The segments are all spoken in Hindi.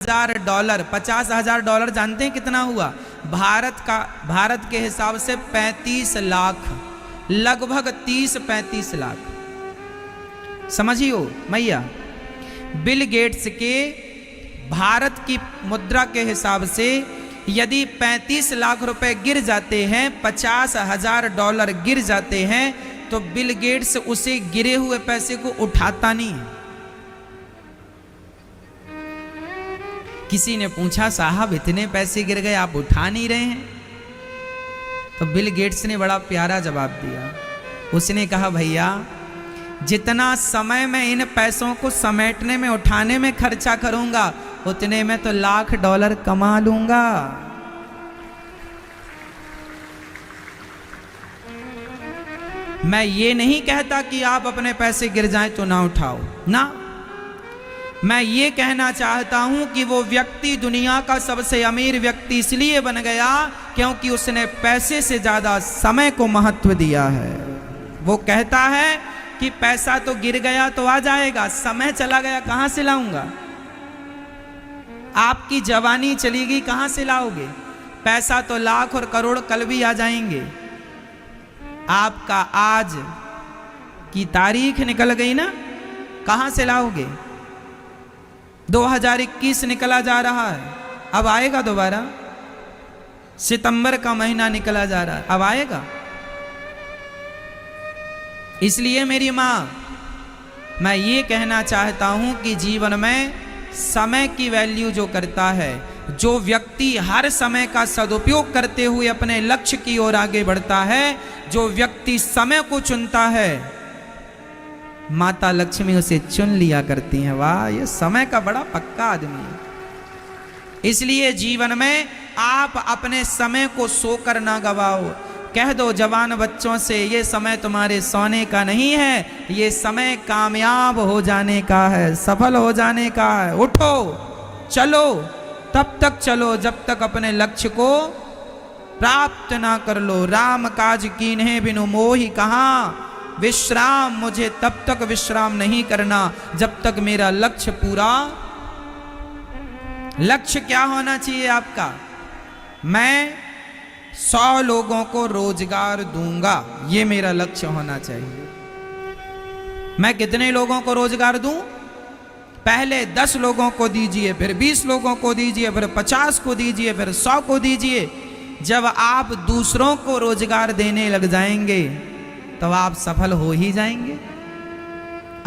$50,000, $50,000 जानते हैं कितना हुआ? भारत के हिसाब से 35 लाख, लगभग 30-35 लाख, समझियो मैया। बिल गेट्स के भारत की मुद्रा के हिसाब से यदि 35 लाख रुपए गिर जाते हैं, $50,000 गिर जाते हैं, तो बिल गेट्स उसे गिरे हुए पैसे को उठाता नहीं है। किसी ने पूछा साहब इतने पैसे गिर गए आप उठा नहीं रहे हैं? तो बिल गेट्स ने बड़ा प्यारा जवाब दिया। उसने कहा भैया जितना समय मैं इन पैसों को समेटने में उठाने में खर्चा करूंगा उतने में तो $1,00,000 कमा लूंगा। मैं ये नहीं कहता कि आप अपने पैसे गिर जाएं तो ना उठाओ ना, मैं ये कहना चाहता हूं कि वो व्यक्ति दुनिया का सबसे अमीर व्यक्ति इसलिए बन गया क्योंकि उसने पैसे से ज्यादा समय को महत्व दिया है। वो कहता है कि पैसा तो गिर गया तो आ जाएगा, समय चला गया कहां से लाऊंगा? आपकी जवानी चली गई कहां से लाओगे? पैसा तो लाख और करोड़ कल भी आ जाएंगे। आपका आज की तारीख निकल गई ना, कहां से लाओगे? 2021 निकला जा रहा है, अब आएगा दोबारा? सितंबर का महीना निकला जा रहा है, अब आएगा? इसलिए मेरी मां, मैं ये कहना चाहता हूं कि जीवन में समय की वैल्यू जो करता है, जो व्यक्ति हर समय का सदुपयोग करते हुए अपने लक्ष्य की ओर आगे बढ़ता है, जो व्यक्ति समय को चुनता है, माता लक्ष्मी उसे चुन लिया करती हैं। वाह, ये समय का बड़ा पक्का आदमी है। इसलिए जीवन में आप अपने समय को सोकर ना गवाओ। कह दो जवान बच्चों से ये समय तुम्हारे सोने का नहीं है, ये समय कामयाब हो जाने का है, सफल हो जाने का है। उठो चलो, तब तक चलो जब तक अपने लक्ष्य को प्राप्त ना कर लो। राम काज कीन्हे बिनु मोहि कहाँ, विश्राम मुझे तब तक विश्राम नहीं करना जब तक मेरा लक्ष्य पूरा। लक्ष्य क्या होना चाहिए आपका? मैं 100 लोगों को रोजगार दूंगा, ये मेरा लक्ष्य होना चाहिए। मैं कितने लोगों को रोजगार दूं? पहले 10 लोगों को दीजिए, फिर 20 लोगों को दीजिए, फिर 50 को दीजिए, फिर 100 को दीजिए। जब आप दूसरों को रोजगार देने लग जाएंगे तो आप सफल हो ही जाएंगे।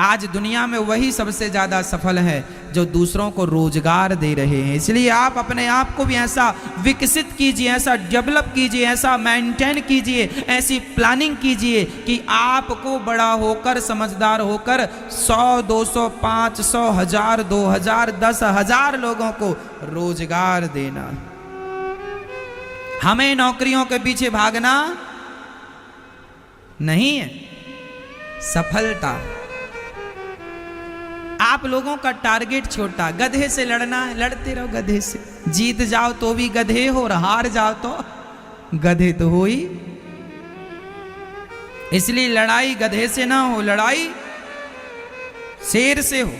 आज दुनिया में वही सबसे ज्यादा सफल है जो दूसरों को रोजगार दे रहे हैं। इसलिए आप अपने आप को भी ऐसा विकसित कीजिए, ऐसा डेवलप कीजिए, ऐसा मेंटेन कीजिए, ऐसी प्लानिंग कीजिए कि आपको बड़ा होकर, समझदार होकर 100, 200, 500, 1000, 2000, 10,000 लोगों को रोजगार देना। हमें नौकरियों के पीछे भागना नहीं है। सफलता, आप लोगों का टारगेट छोटा, गधे से लड़ना है, लड़ते रहो गधे से। जीत जाओ तो भी गधे हो और हार जाओ तो गधे तो हो ही। इसलिए लड़ाई गधे से ना हो, लड़ाई शेर से हो।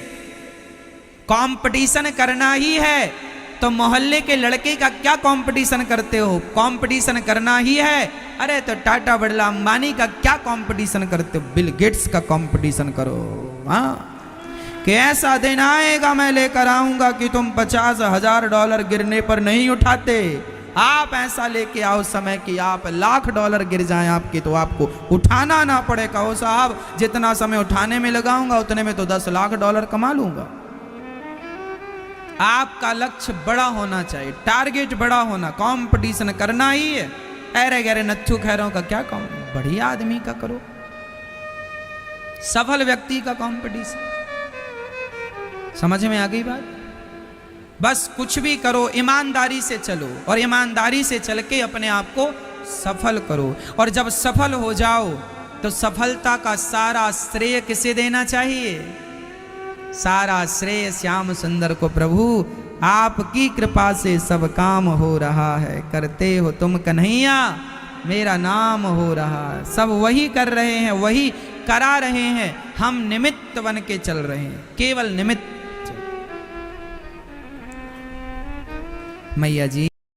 कंपटीशन करना ही है तो मोहल्ले के लड़के का क्या कंपटीशन करते हो? कंपटीशन करना ही है। अरे तो टाटा बिरला अंबानी का क्या कंपटीशन करते हो? बिल गेट्स का कंपटीशन करो। हाँ, कि ऐसा दिन आएगा मैं लेकर आऊंगा कि तुम $50,000 गिरने पर नहीं उठाते। आप ऐसा लेके आओ समय कि आप $1,00,000 गिर जाएं आपके तो आपको उठाना ना पड़े। कहो साहब जितना समय उठाने में लगाऊंगा उतने में तो $10,00,000 कमा लूंगा। आपका लक्ष्य बड़ा होना चाहिए, टारगेट बड़ा होना, कंपटीशन करना ही है। अरे गहरे नत्थु खैरों का क्या काम, बढ़िया आदमी का करो, सफल व्यक्ति का कंपटीशन। समझ में आ गई बात? बस कुछ भी करो ईमानदारी से चलो और ईमानदारी से चल के अपने आप को सफल करो। और जब सफल हो जाओ तो सफलता का सारा श्रेय किसे देना चाहिए? सारा श्रेय श्याम सुंदर को। प्रभु आपकी कृपा से सब काम हो रहा है, करते हो तुम कन्हैया, मेरा नाम हो रहा है। सब वही कर रहे हैं, वही करा रहे हैं, हम निमित्त बन के चल रहे हैं, केवल निमित्त। मैया जी